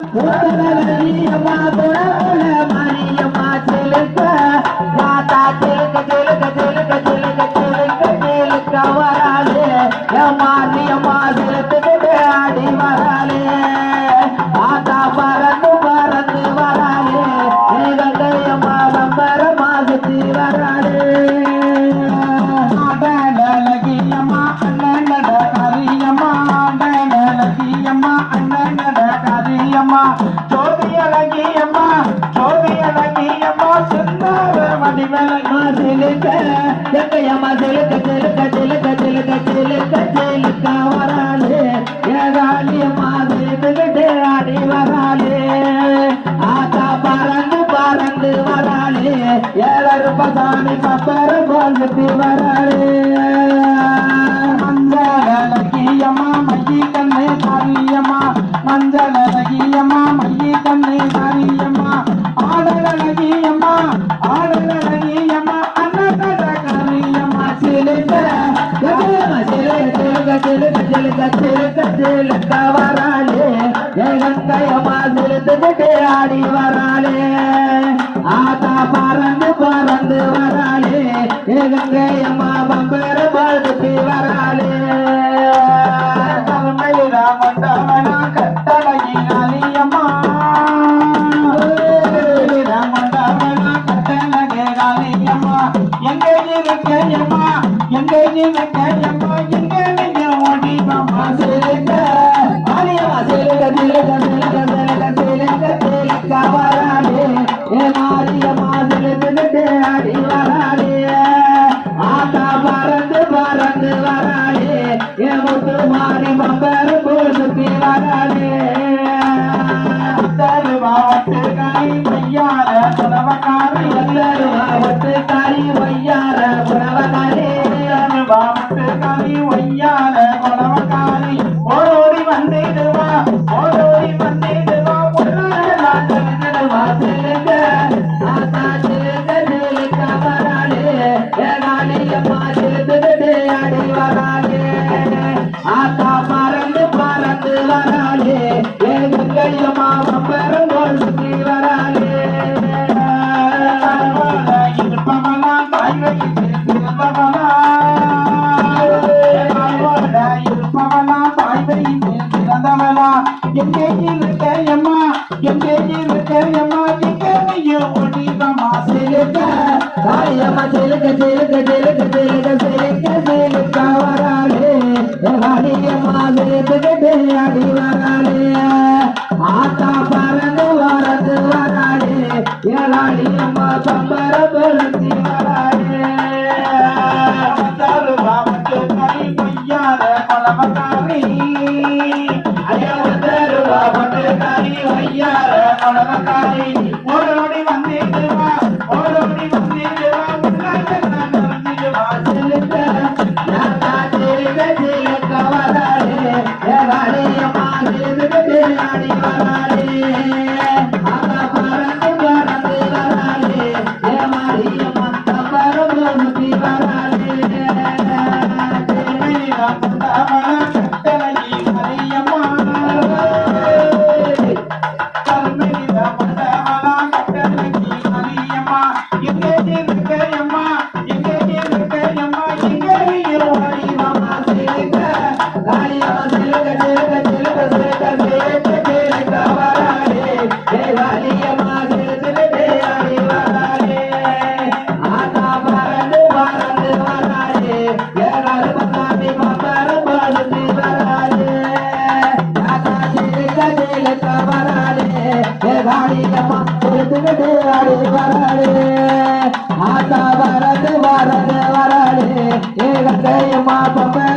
அம்மா துணக்குல மாரியம்மா சிலுக்க மாதா சிலுக்க சிலுக்க சிலுக்க சிலுக்க சிலுக்க சிலுக்க வராளே மாரியம்மா சிலுத்துக்கிட்டு ஆடி வராளே மாதா பறந்து பறந்து வராளே கங்கையம்மா பம்பரமா சுத்தி வராளே அழகியம்மா அண்ணனட கரியம்மா அழகியம்மா அண்ணனட கரியம்மா ஜோதி அழகியம்மா சுந்தர வடிவலம்மா சிலுக்க கங்கையம்மா சிலுக்க சிலுக்க சிலுக்க சிலுக்க சிலுக்க சிலுக்க வராளே ஏகாலியம்மா சிலுத்துக்கிட்டு ஆடி வராளே ஆத்தா பறந்து பறந்து வராளே ஏழரு பசாமி பப்பர போல் சுத்தி வராளே மஞ்சளகியம்மா மையி கண்ணே காரியம்மா மஞ்சளகியம்மா மையி கண்ணே காரியம்மா ஆடலகியம்மா அண்ணனட காரியம்மா சிலுக்க சிலுக்க சிலுக்க சிலுக்க சிலுக்க சிலுக்க வராளே கங்கையம்மா சிலுத்துக்கிட்டு ஆடி வராளே ஆத்தா பறந்து பறந்து வராளே கங்கையம்மா பம்பர பழுத்தி வராளே மண்டவனா கட்டழகி காளியம்மா மண்டவனா கட்டழகே காளியம்மா எங்கே இருக்கையம்மா எங்கே இருக்கையம்மா எங்கே நீங்க ஓடிவம்மா சிலுக்க காளியம்மா சிலுக்க சிலுக்க சிலுக்க சிலுக்க சிலுக்க சிலுக்க வராளே மாரியம்மா சிலுத்துக்கிட்டு ஆடி வராளே ஆத்தா பறந்து பறந்து வராளே முத்து மாறி பம்பரு போல் சுத்தி வராளே மாவட்டுக்காரி வையார புறவக்காரி மாவட்டுக்காரி வையார புறவக்காரி மாவட்டுக்காரி வையார புறவக்காரி ஓடோடி வந்திடுவா ஓடோடி வந்திடுவா சொல்லிடுவா சிலுக்க ஆத்தா சிலுக்க சிலுக்க வராளே ஏகாலியம்மா சிலுத்துக்கிட்டு ஆடி வராளே ஆத்தா பறந்து பறந்து வராளே கங்கையம்மா பம்பரம் போல் சுத்தி வராளே இருப்பவனா தாய்வழியில் பிறந்தவனா இருப்பவனா தாய்வழியில் பிறந்தவனா எங்கே இருக்கையம்மா எங்கே இருக்கையம்மா எங்கே ஓடிவம்மா சிலுக்க காளியம்மா சிலுக்க சிலுக்க சிலுக்க சிலுக்க சிலுக்க சிலுக்க வராளே காளியம்மா சிலுத்துக்கிட்டு ஆடி வராளே ஆத்தா பறந்து வரந்து வராளே ஏகாளியம்மா பம்பர பழுத்தி வராளே மாவட்டுக்காரி வையார கொலவக்காரி மாவட்டுக்காரி வையார கொலவக்காரி ஓடோடி வந்திடுவா ஓடோடி வந்திடுவா உன்னிடுவா சிலுக்க சிலுக்க சிலுக்க வராளே ஏகாளியம்மா சிலுத்துக்கிட்டு ஆடி வராளே ஆத்தா பறந்து பறந்து வராளே மாரியம்மா பம்பரம் போல் சுத்தி வராளே கட்டழகி மரியம்மா கட்டழகி மரியம்மா எங்கே இருக்கையம்மா எங்கே இருக்கையம்மா எங்கே ஓடிவம்மா சிலுக்க காளியம்மா சிலுக்க சிலுக்க சிலுக்க சிலுக்க சிலுக்க சிலுக்க வராளே காளியம்மா சிலுத்துக்கிட்டு ஆடி வராளே ஆத்தா பறந்து பறந்து வராளே ஏகாலி பசாமி பம்பரம் பழுத்தி வராளே ஆத்தா சிலுக்க சிலுக்க வராளே காளியம்மா சிலுத்துக்கிட்டு ஆடி வராளே ஆத்தா பறந்து பறந்து வராளே கங்கையம்மா பம்பரம்